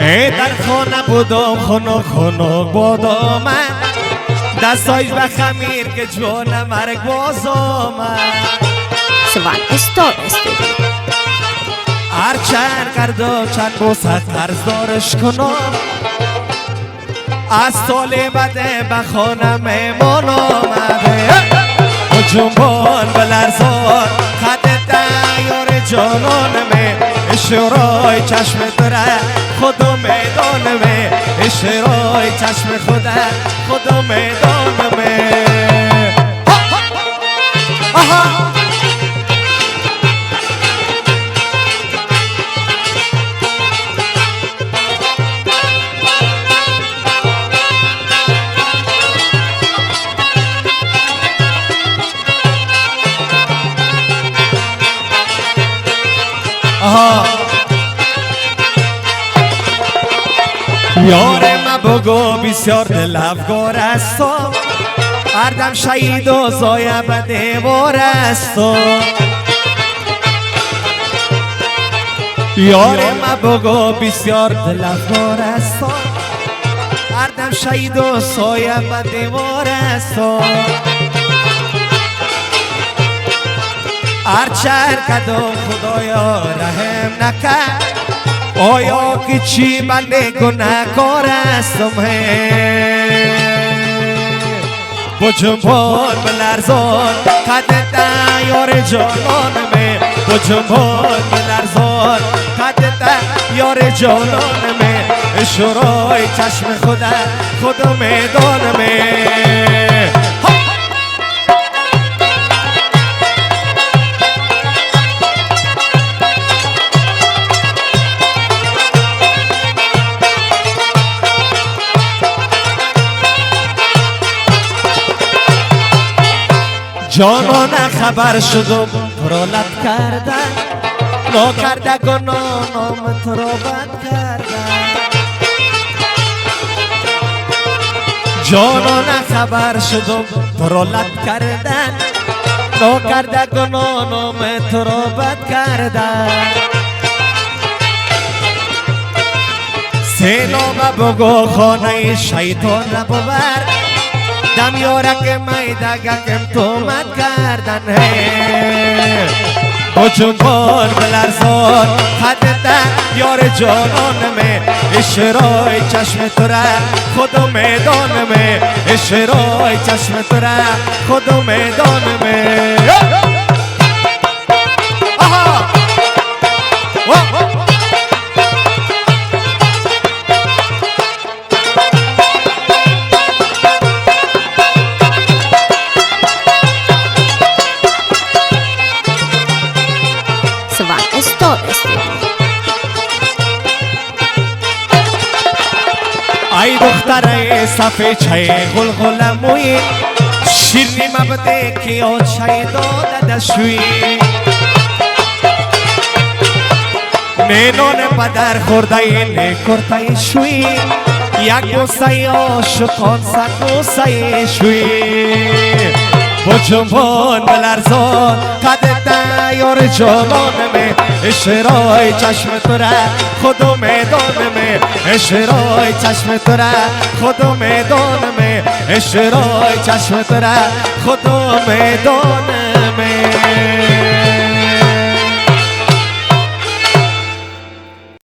در خانه بودم خنک بودم من دستایش به خمیر که جون مرگ باز آمد سوال استار استودیو هر چند کرد و چند بوسه قرض دارش کنم از سال بده به خانه میمان آمده و جنبان بلرزان خط دیار جانان می اشرای چشم داره خدا میدان می اشرای چشم خدا میدان می یار ما بگو بسیار دل افگار استم هر دم شهید و زایه به دیوار استم یار ما بگو بسیار دل افگار استم هر دم شهید و سایه به دیوار استم هر چهر کدوم خدایا رحم نکرد آیا که چی بنده گناهکار هستم با جنبان بلرزان قد دیار جانان می با جنبان بلرزان قد دیار جانان می اشرای چشم خدا میدان می جانان خبر شدم تو را لط کردن ناکردگانانم تو را بد کردن جانان خبر شدم تو را لط کردن ناکردگانانم تو را بد کردن سینام بگو خانه شیطان ببر دم یارک میدگکم تومت کردن با جنبان بلرزان حد یار جانان می اشرای چشم تو را خدا میدان می اشرای چشم تو را خدا میدان می ای دختره صفه چای غلغل موی شیرنی مبده که آچای داده دشوی نینون پدر خورده نکرده شوی یک بوسه عاشقان صد بوسه شوی با جنبان بلرزان قد دیار جانان می اشرای چشم تو را خدا میدان می اشرای چشم تو را خدا میدان می اشرای چشم تو را خدا میدان